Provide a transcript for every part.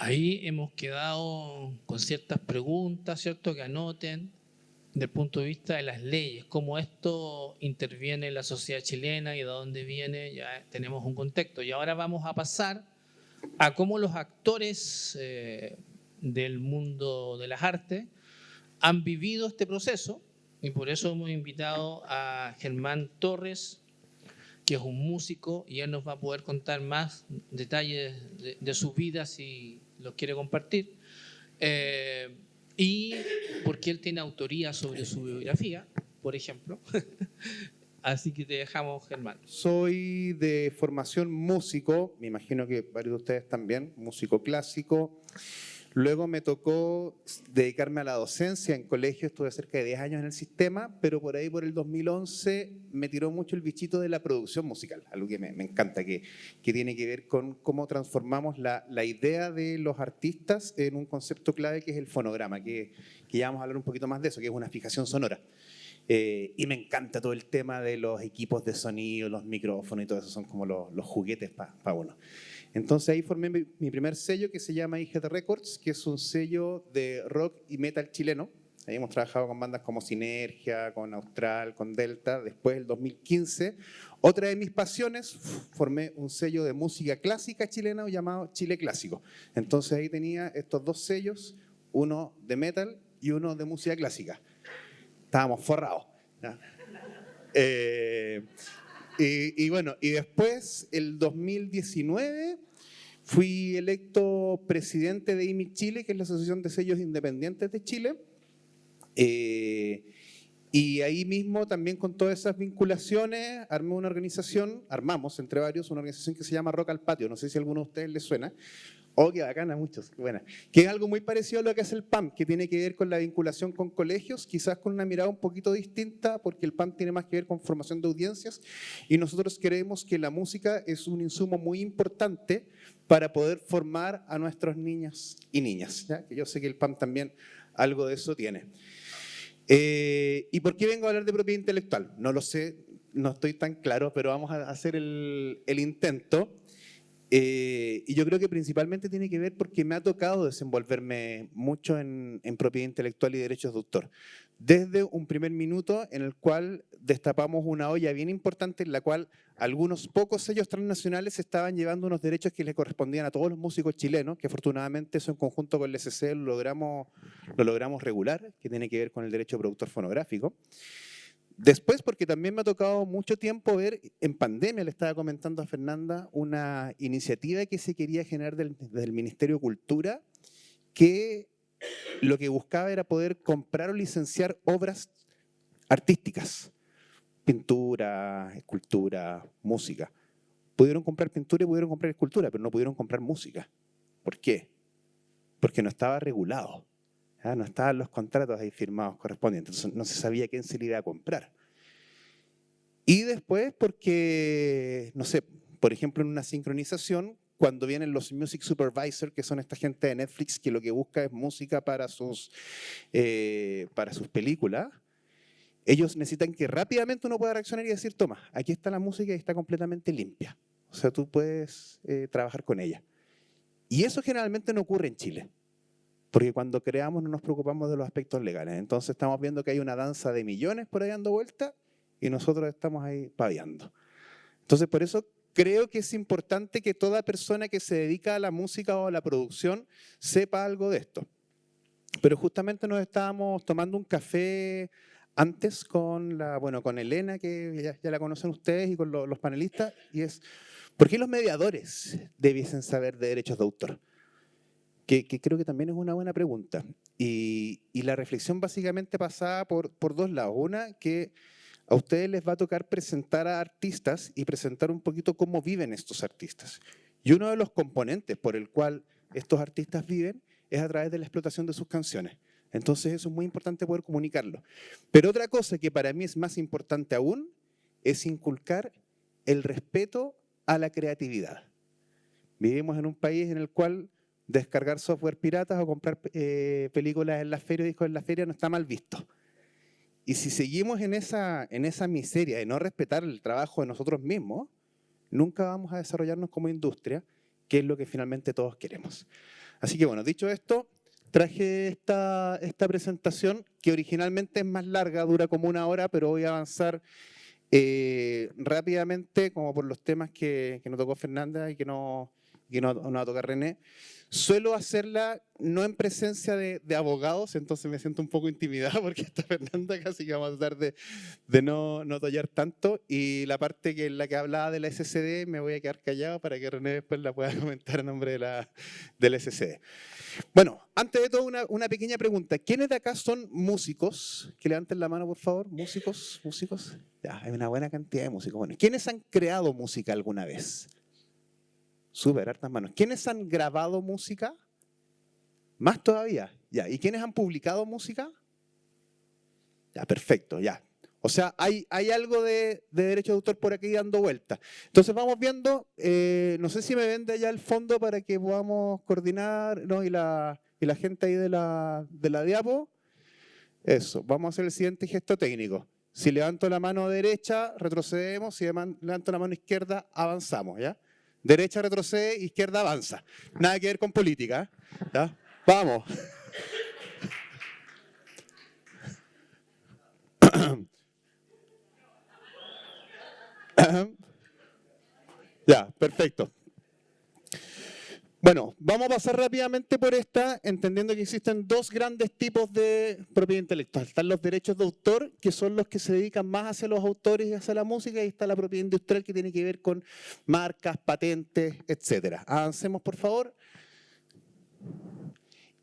Ahí hemos quedado con ciertas preguntas, ¿cierto? Que anoten desde el punto de vista de las leyes, cómo esto interviene en la sociedad chilena y de dónde viene, ya tenemos un contexto. Y ahora vamos a pasar a cómo los actores del mundo de las artes han vivido este proceso, y por eso hemos invitado a Germán Torres, que es un músico, y él nos va a poder contar más detalles de su vida si los quiere compartir. Y porque él tiene autoría sobre su biografía, por ejemplo. Así que te dejamos, Germán. Soy de formación músico, me imagino que varios de ustedes también, músico clásico. Luego me tocó dedicarme a la docencia en colegio, estuve cerca de 10 años en el sistema, pero por ahí por el 2011 me tiró mucho el bichito de la producción musical, algo que me encanta, que tiene que ver con cómo transformamos la idea de los artistas en un concepto clave que es el fonograma, que ya vamos a hablar un poquito más de eso, que es una fijación sonora. Y me encanta todo el tema de los equipos de sonido, los micrófonos y todo eso, son como los juguetes para uno. Entonces ahí formé mi primer sello que se llama IGT Records, que es un sello de rock y metal chileno. Ahí hemos trabajado con bandas como Sinergia, con Austral, con Delta. Después, el 2015, otra de mis pasiones, formé un sello de música clásica chilena llamado Chile Clásico. Entonces ahí tenía estos dos sellos, uno de metal y uno de música clásica. Estábamos forrados. Y bueno, y después, el 2019, fui electo presidente de IMI Chile, que es la Asociación de Sellos Independientes de Chile. Y ahí mismo, también con todas esas vinculaciones, armamos entre varios una organización que se llama Rock al Patio. No sé si a alguno de ustedes les suena. Oh, qué bacana, muchos, qué buena. Que es algo muy parecido a lo que es el PAM, que tiene que ver con la vinculación con colegios, quizás con una mirada un poquito distinta, porque el PAM tiene más que ver con formación de audiencias, y nosotros creemos que la música es un insumo muy importante para poder formar a nuestros niños y niñas, ¿ya? Que yo sé que el PAM también algo de eso tiene. ¿Y por qué vengo a hablar de propiedad intelectual? No lo sé, no estoy tan claro, pero vamos a hacer el intento. Y yo creo que principalmente tiene que ver porque me ha tocado desenvolverme mucho en propiedad intelectual y derechos de autor. Desde un primer minuto en el cual destapamos una olla bien importante en la cual algunos pocos sellos transnacionales estaban llevando unos derechos que les correspondían a todos los músicos chilenos, que afortunadamente eso en conjunto con el SC lo logramos regular, que tiene que ver con el derecho de productor fonográfico. Después, porque también me ha tocado mucho tiempo ver, en pandemia le estaba comentando a Fernanda, una iniciativa que se quería generar del Ministerio de Cultura, que lo que buscaba era poder comprar o licenciar obras artísticas, pintura, escultura, música. Pudieron comprar pintura y pudieron comprar escultura, pero no pudieron comprar música. ¿Por qué? Porque no estaba regulado. No estaban los contratos ahí firmados correspondientes, entonces no se sabía quién se le iba a comprar. Y después porque, no sé, por ejemplo en una sincronización, cuando vienen los Music Supervisor, que son esta gente de Netflix que lo que busca es música para sus películas, ellos necesitan que rápidamente uno pueda reaccionar y decir, toma, aquí está la música y está completamente limpia. O sea, tú puedes trabajar con ella. Y eso generalmente no ocurre en Chile. Porque cuando creamos no nos preocupamos de los aspectos legales. Entonces estamos viendo que hay una danza de millones por ahí dando vuelta y nosotros estamos ahí paviando. Entonces por eso creo que es importante que toda persona que se dedica a la música o a la producción sepa algo de esto. Pero justamente nos estábamos tomando un café antes con Elena, que ya la conocen ustedes, y con los panelistas, y es, ¿por qué los mediadores debiesen saber de derechos de autor? Que creo que también es una buena pregunta. Y la reflexión básicamente pasaba por dos lados. Una, que a ustedes les va a tocar presentar a artistas y presentar un poquito cómo viven estos artistas. Y uno de los componentes por el cual estos artistas viven es a través de la explotación de sus canciones. Entonces eso es muy importante poder comunicarlo. Pero otra cosa que para mí es más importante aún es inculcar el respeto a la creatividad. Vivimos en un país en el cual descargar software piratas o comprar películas en la feria o discos en la feria no está mal visto. Y si seguimos en esa miseria de no respetar el trabajo de nosotros mismos, nunca vamos a desarrollarnos como industria, que es lo que finalmente todos queremos. Así que bueno, dicho esto, traje esta presentación que originalmente es más larga, dura como 1 hora, pero voy a avanzar rápidamente, como por los temas que nos tocó Fernanda y que no va a tocar René. Suelo hacerla no en presencia de abogados, entonces me siento un poco intimidado porque está Fernanda, casi que vamos a tratar de no tallar tanto. Y la parte en la que hablaba de la SCD me voy a quedar callado para que René después la pueda comentar en nombre de la SCD. Bueno, antes de todo una pequeña pregunta. ¿Quiénes de acá son músicos? Que levanten la mano, por favor. ¿Músicos? ¿Músicos? Ya, hay una buena cantidad de músicos. Bueno, ¿quiénes han creado música alguna vez? Súper, hartas manos. ¿Quiénes han grabado música? Más todavía. Ya. ¿Y quiénes han publicado música? Ya, perfecto, ya. O sea, hay algo de derecho de autor por aquí dando vuelta. Entonces vamos viendo, no sé si me vende allá el fondo para que podamos coordinar, ¿no? Y la gente ahí de la diapo. Eso, vamos a hacer el siguiente gesto técnico. Si levanto la mano derecha, retrocedemos. Si levanto la mano izquierda, avanzamos, ¿ya? Derecha retrocede, izquierda avanza. Nada que ver con política, ¿ya? Vamos. Ya, perfecto. Bueno, vamos a pasar rápidamente por esta, entendiendo que existen 2 grandes tipos de propiedad intelectual. Están los derechos de autor, que son los que se dedican más hacia los autores y hacia la música, y está la propiedad industrial, que tiene que ver con marcas, patentes, etc. Avancemos, por favor.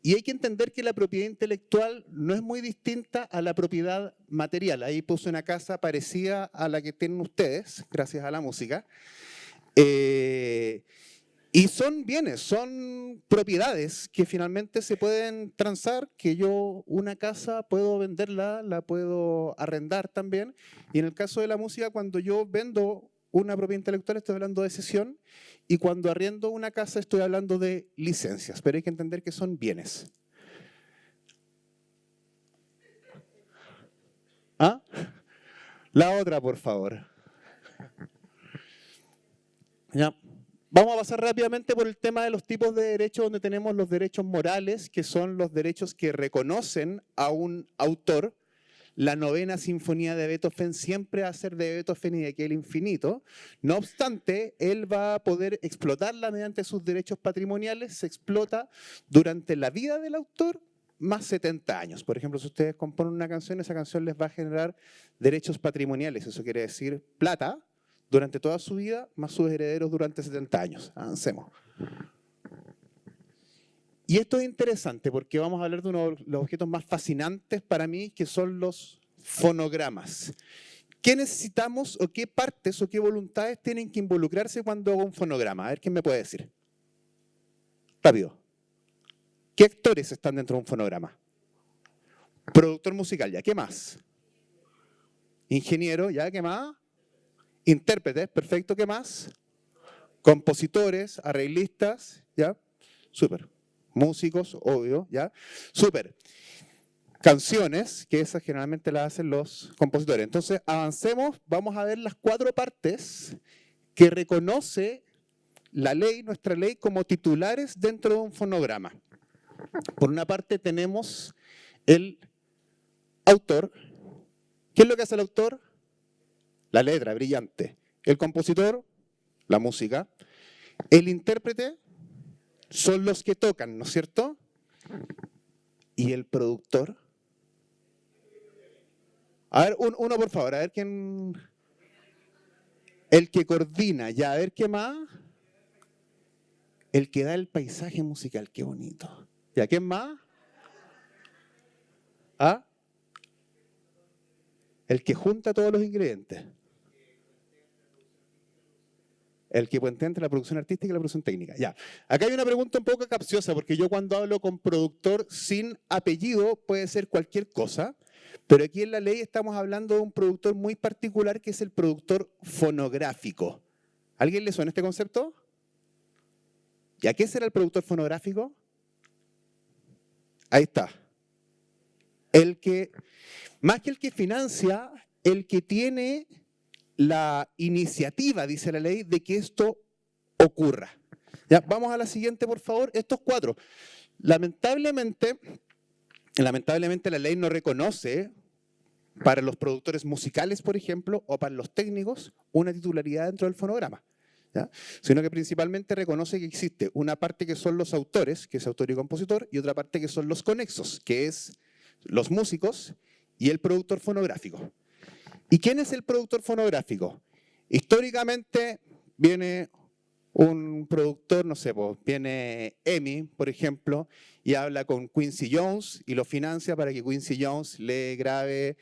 Y hay que entender que la propiedad intelectual no es muy distinta a la propiedad material. Ahí puse una casa parecida a la que tienen ustedes, gracias a la música. Y son bienes, son propiedades que finalmente se pueden transar, que yo una casa puedo venderla, la puedo arrendar también. Y en el caso de la música, cuando yo vendo una propiedad intelectual estoy hablando de cesión, y cuando arriendo una casa estoy hablando de licencias, pero hay que entender que son bienes. ¿Ah? La otra, por favor. Ya. Vamos a pasar rápidamente por el tema de los tipos de derechos, donde tenemos los derechos morales, que son los derechos que reconocen a un autor. La 9ª Sinfonía de Beethoven siempre va a ser de Beethoven y de aquel infinito. No obstante, él va a poder explotarla mediante sus derechos patrimoniales. Se explota durante la vida del autor más 70 años. Por ejemplo, si ustedes componen una canción, esa canción les va a generar derechos patrimoniales. Eso quiere decir plata durante toda su vida, más sus herederos durante 70 años. Avancemos. Y esto es interesante porque vamos a hablar de uno de los objetos más fascinantes para mí, que son los fonogramas. ¿Qué necesitamos o qué partes o qué voluntades tienen que involucrarse cuando hago un fonograma? A ver, ¿quién me puede decir? Rápido. ¿Qué actores están dentro de un fonograma? Productor musical, ¿ya? ¿Qué más? Ingeniero, ¿ya? ¿Qué más? Intérpretes, perfecto, ¿qué más? Compositores, arreglistas, ¿ya? Súper. Músicos, obvio, ¿ya? Súper. Canciones, que esas generalmente las hacen los compositores. Entonces, avancemos, vamos a ver las 4 partes que reconoce la ley, nuestra ley, como titulares dentro de un fonograma. Por una parte tenemos el autor. ¿Qué es lo que hace el autor? La letra, brillante. El compositor, la música. El intérprete son los que tocan, ¿no es cierto? Y el productor. A ver, uno por favor, a ver quién. El que coordina, ya, a ver qué más. El que da el paisaje musical, qué bonito. ¿Ya quién más? ¿Ah? El que junta todos los ingredientes. El que puentea entre la producción artística y la producción técnica. Ya. Acá hay una pregunta un poco capciosa, porque yo cuando hablo con productor sin apellido puede ser cualquier cosa, pero aquí en la ley estamos hablando de un productor muy particular, que es el productor fonográfico. ¿A alguien le suena este concepto? ¿Y a qué será el productor fonográfico? Ahí está. El que, más que el que financia, el que tiene la iniciativa, dice la ley, de que esto ocurra. Ya, vamos a la siguiente, por favor. Estos 4. Lamentablemente la ley no reconoce para los productores musicales, por ejemplo, o para los técnicos, una titularidad dentro del fonograma, ¿ya? Sino que principalmente reconoce que existe una parte que son los autores, que es autor y compositor, y otra parte que son los conexos, que es los músicos y el productor fonográfico. ¿Y quién es el productor fonográfico? Históricamente viene un productor, no sé, pues, viene EMI, por ejemplo, y habla con Quincy Jones y lo financia para que Quincy Jones le grabe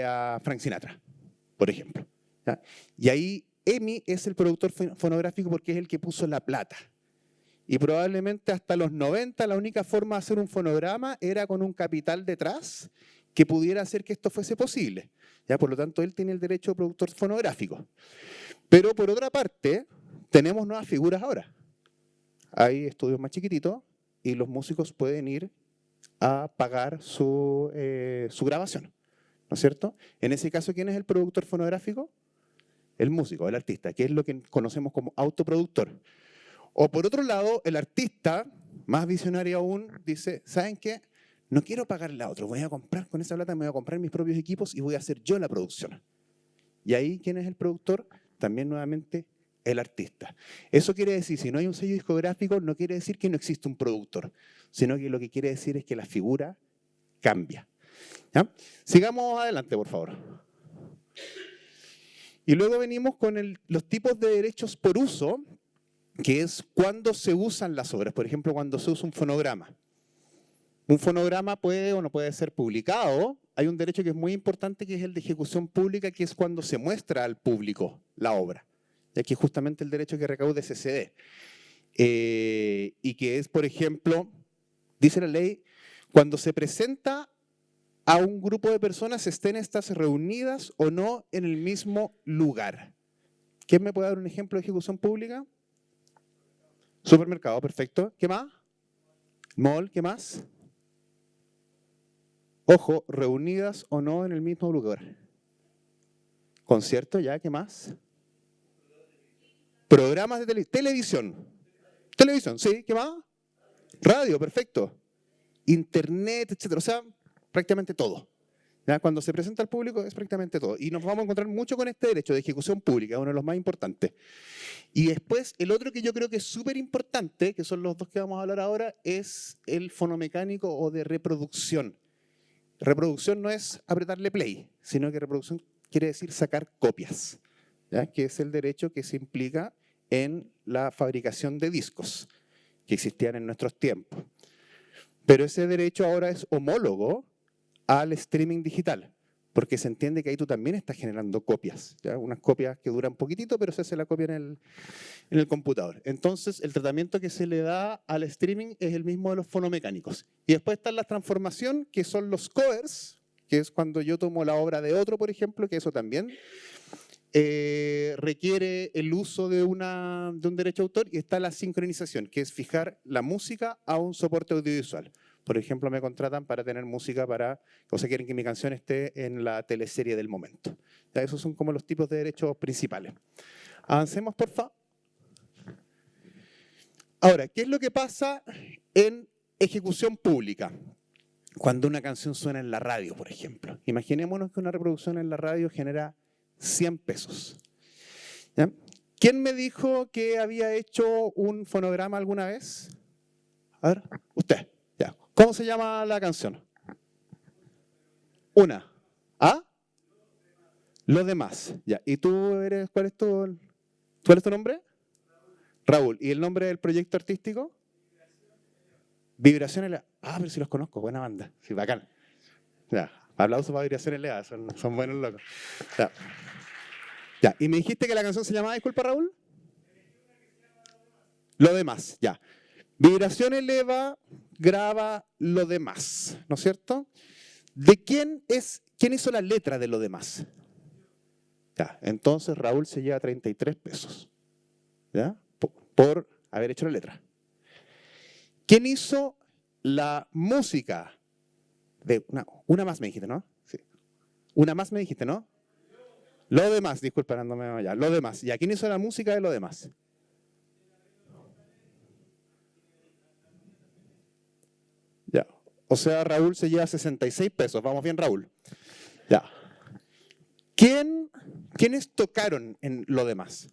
a Frank Sinatra, por ejemplo, ¿ya? Y ahí EMI es el productor fonográfico porque es el que puso la plata. Y probablemente hasta los 90 la única forma de hacer un fonograma era con un capital detrás que pudiera hacer que esto fuese posible, ¿ya? Por lo tanto, él tiene el derecho de productor fonográfico. Pero por otra parte, tenemos nuevas figuras ahora. Hay estudios más chiquititos y los músicos pueden ir a pagar su grabación, ¿no es cierto? En ese caso, ¿quién es el productor fonográfico? El músico, el artista, que es lo que conocemos como autoproductor. O por otro lado, el artista, más visionario aún, dice, ¿saben qué? No quiero pagarle a otro, voy a comprar con esa plata, me voy a comprar mis propios equipos y voy a hacer yo la producción. Y ahí, ¿quién es el productor? También nuevamente el artista. Eso quiere decir, si no hay un sello discográfico, no quiere decir que no existe un productor, sino que lo que quiere decir es que la figura cambia, ¿ya? Sigamos adelante, por favor. Y luego venimos con los tipos de derechos por uso, que es cuando se usan las obras. Por ejemplo, cuando se usa un fonograma. Un fonograma puede o no puede ser publicado. Hay un derecho que es muy importante, que es el de ejecución pública, que es cuando se muestra al público la obra. Y aquí es justamente el derecho que recaude CCD. Y que es, por ejemplo, dice la ley, cuando se presenta a un grupo de personas, estén estas reunidas o no en el mismo lugar. ¿Quién me puede dar un ejemplo de ejecución pública? Supermercado, perfecto. ¿Qué más? Mall, ¿qué más? Ojo, reunidas o no en el mismo lugar. Concierto, ¿ya? ¿Qué más? Programas de televisión. Televisión, sí, ¿qué más? Radio, perfecto. Internet, etcétera. O sea, prácticamente todo, ¿ya? Cuando se presenta al público es prácticamente todo. Y nos vamos a encontrar mucho con este derecho de ejecución pública, uno de los más importantes. Y después, el otro que yo creo que es súper importante, que son los dos que vamos a hablar ahora, es el fonomecánico o de reproducción. Reproducción no es apretarle play, sino que reproducción quiere decir sacar copias, ¿ya? Que es el derecho que se implica en la fabricación de discos que existían en nuestros tiempos. Pero ese derecho ahora es homólogo al streaming digital, porque se entiende que ahí tú también estás generando copias, ¿ya? Unas copias que duran poquitito, pero se hace la copia en el computador. Entonces, el tratamiento que se le da al streaming es el mismo de los fonomecánicos. Y después está la transformación, que son los covers, que es cuando yo tomo la obra de otro, por ejemplo, que eso también requiere el uso de un derecho de autor, y está la sincronización, que es fijar la música a un soporte audiovisual. Por ejemplo, me contratan para tener música o sea, quieren que mi canción esté en la teleserie del momento. ¿Ya? Esos son como los tipos de derechos principales. Avancemos, por favor. Ahora, ¿qué es lo que pasa en ejecución pública? Cuando una canción suena en la radio, por ejemplo. Imaginémonos que una reproducción en la radio genera 100 pesos. ¿Ya? ¿Quién me dijo que había hecho un fonograma alguna vez? A ver, usted. Ya. ¿Cómo se llama la canción? Una. ¿Ah? Los demás. Ya. ¿Y tú eres, cuál es tu nombre? Raúl. ¿Y el nombre del proyecto artístico? Vibración LA. Ah, pero sí los conozco, buena banda. Sí, bacán. Ya. Aplausos para Vibración LA, son buenos locos. Ya. Ya. ¿Y me dijiste que la canción se llamaba, disculpa, Raúl? Lo demás, ya. Vibración eleva, graba lo demás, ¿no es cierto? ¿De quién hizo la letra de lo demás? Ya, entonces Raúl se lleva 33 pesos, ¿ya? Por haber hecho la letra. ¿Quién hizo la música? Una más me dijiste, ¿no? Sí. Una más me dijiste, ¿no? Lo demás, disculpa, ya. Lo demás. ¿Ya quién hizo la música de lo demás? O sea, Raúl se lleva 66 pesos. Vamos bien, Raúl. Ya. ¿Quiénes tocaron en lo demás?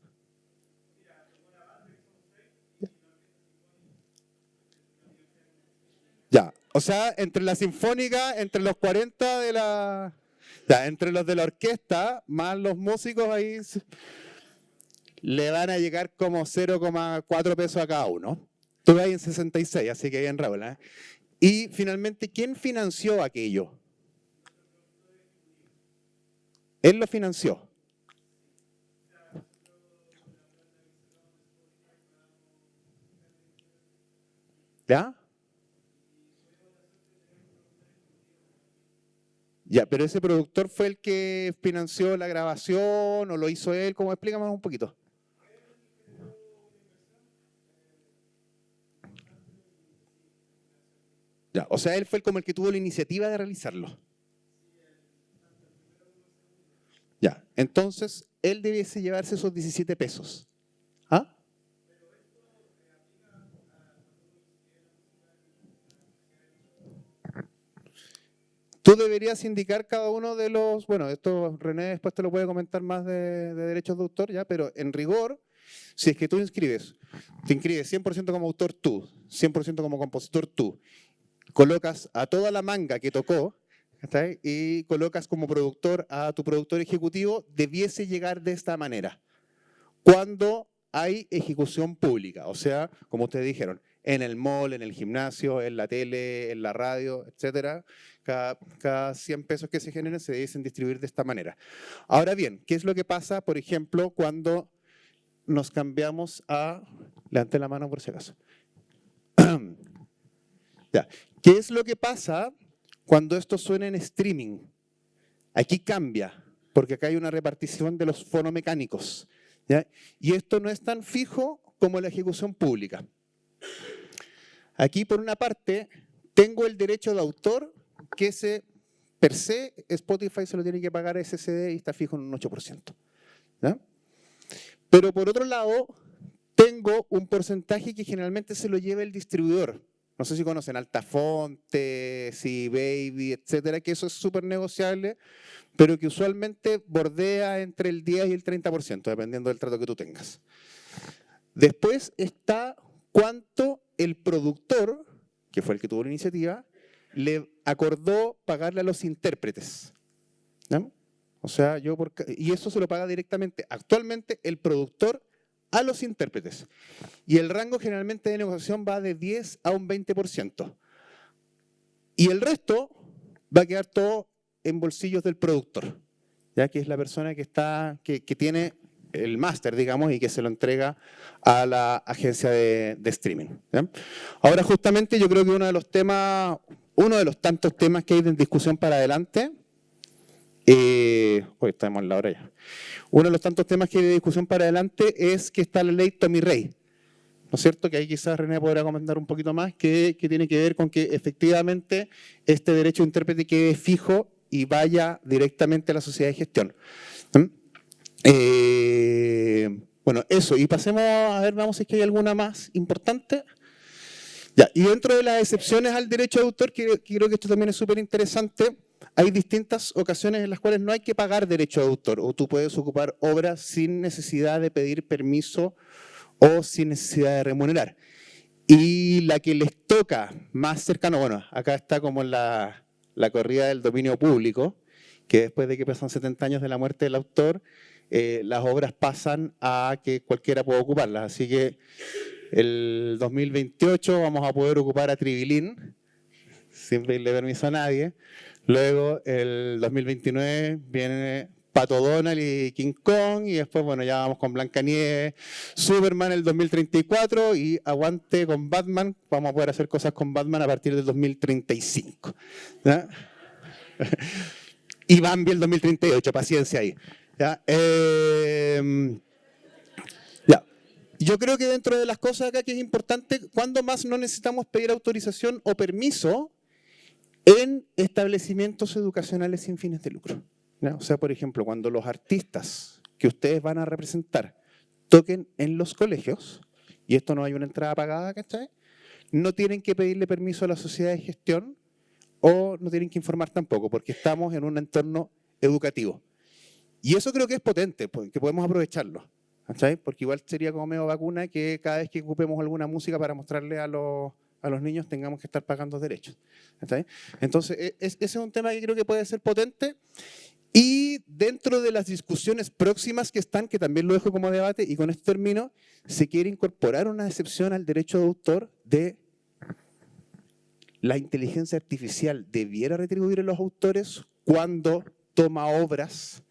Ya. O sea, entre la sinfónica, entre los 40 de la... Ya, entre los de la orquesta, más los músicos ahí, le van a llegar como 0,4 pesos a cada uno. Tú vas en 66, así que bien, Raúl. ¿Eh? Y finalmente, ¿quién financió aquello? Él lo financió. ¿Ya? Ya, pero ese productor fue el que financió la grabación o lo hizo él. ¿Cómo? Explícame un poquito. Ya, o sea, él fue como el que tuvo la iniciativa de realizarlo. Ya, entonces él debiese llevarse esos 17 pesos. ¿Ah? Tú deberías indicar cada uno de los, bueno, esto René después te lo puede comentar más de derechos de autor, ya, pero en rigor, si es que tú te inscribes 100% como autor tú, 100% como compositor tú, colocas a toda la manga que tocó, ¿está? Y colocas como productor a tu productor ejecutivo, debiese llegar de esta manera. Cuando hay ejecución pública, o sea, como ustedes dijeron, en el mall, en el gimnasio, en la tele, en la radio, etcétera, cada 100 pesos que se generen se deben distribuir de esta manera. Ahora bien, ¿qué es lo que pasa, por ejemplo, cuando nos cambiamos a... Levante la mano por si acaso. Ya. ¿Qué es lo que pasa cuando esto suena en streaming? Aquí cambia, porque acá hay una repartición de los fonomecánicos, ¿ya? Y esto no es tan fijo como la ejecución pública. Aquí, por una parte, tengo el derecho de autor que per se Spotify se lo tiene que pagar a ese CD y está fijo en un 8%. ¿Ya? Pero por otro lado, tengo un porcentaje que generalmente se lo lleva el distribuidor. No sé si conocen Altafonte, C-Baby, etcétera, que eso es súper negociable, pero que usualmente bordea entre el 10 y el 30%, dependiendo del trato que tú tengas. Después está cuánto el productor, que fue el que tuvo la iniciativa, le acordó pagarle a los intérpretes. ¿No? O sea, y eso se lo paga directamente, actualmente, el productor a los intérpretes. Y el rango generalmente de negociación va de 10 a un 20%. Y el resto va a quedar todo en bolsillos del productor, ya que es la persona que tiene el máster, digamos, y que se lo entrega a la agencia de streaming. ¿Ya? Ahora, justamente, yo creo que uno de los tantos temas que hay de discusión para adelante, hoy estamos en la hora ya. Uno de los tantos temas que hay de discusión para adelante es que está la ley Tommy Rey, ¿no es cierto? Que ahí quizás René podrá comentar un poquito más, que tiene que ver con que efectivamente este derecho de intérprete quede fijo y vaya directamente a la sociedad de gestión. Bueno, eso, y pasemos a ver, vamos si es que hay alguna más importante. Ya, y dentro de las excepciones al derecho de autor, que creo que esto también es súper interesante, hay distintas ocasiones en las cuales no hay que pagar derecho de autor, o tú puedes ocupar obras sin necesidad de pedir permiso o sin necesidad de remunerar. Y la que les toca más cercano, bueno, acá está como la corrida del dominio público, que después de que pasan 70 años de la muerte del autor, las obras pasan a que cualquiera pueda ocuparlas. Así que el 2028 vamos a poder ocupar a Tribilín, sin pedirle permiso a nadie. Luego el 2029 viene Pato Donald y King Kong, y después, bueno, ya vamos con Blancanieves, Superman el 2034, y aguante con Batman, vamos a poder hacer cosas con Batman a partir del 2035. ¿Ya? Y Bambi el 2038, paciencia ahí. ¿Ya? Ya. Yo creo que dentro de las cosas acá que es importante, ¿cuándo más no necesitamos pedir autorización o permiso en establecimientos educacionales sin fines de lucro? ¿Ya? O sea, por ejemplo, cuando los artistas que ustedes van a representar toquen en los colegios, y esto no hay una entrada pagada, ¿cachai? No tienen que pedirle permiso a la sociedad de gestión o no tienen que informar tampoco, porque estamos en un entorno educativo. Y eso creo que es potente, que podemos aprovecharlo. ¿Cachai? Porque igual sería como medio vacuna que cada vez que ocupemos alguna música para mostrarle a los niños tengamos que estar pagando derechos. ¿Cachai? Entonces, ese es un tema que creo que puede ser potente. Y dentro de las discusiones próximas que están, que también lo dejo como debate, y con esto termino, se quiere incorporar una excepción al derecho de autor de la inteligencia artificial debiera retribuir a los autores cuando toma obras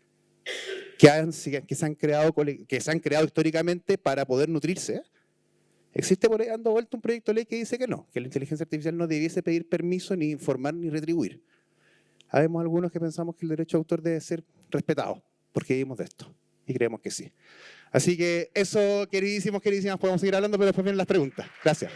que se han creado históricamente para poder nutrirse. Existe por ahí dando vuelta un proyecto de ley que dice que no, que la inteligencia artificial no debiese pedir permiso, ni informar, ni retribuir. Habemos algunos que pensamos que el derecho de autor debe ser respetado, porque vivimos de esto, y creemos que sí. Así que eso, queridísimas, podemos seguir hablando, pero después vienen las preguntas. Gracias.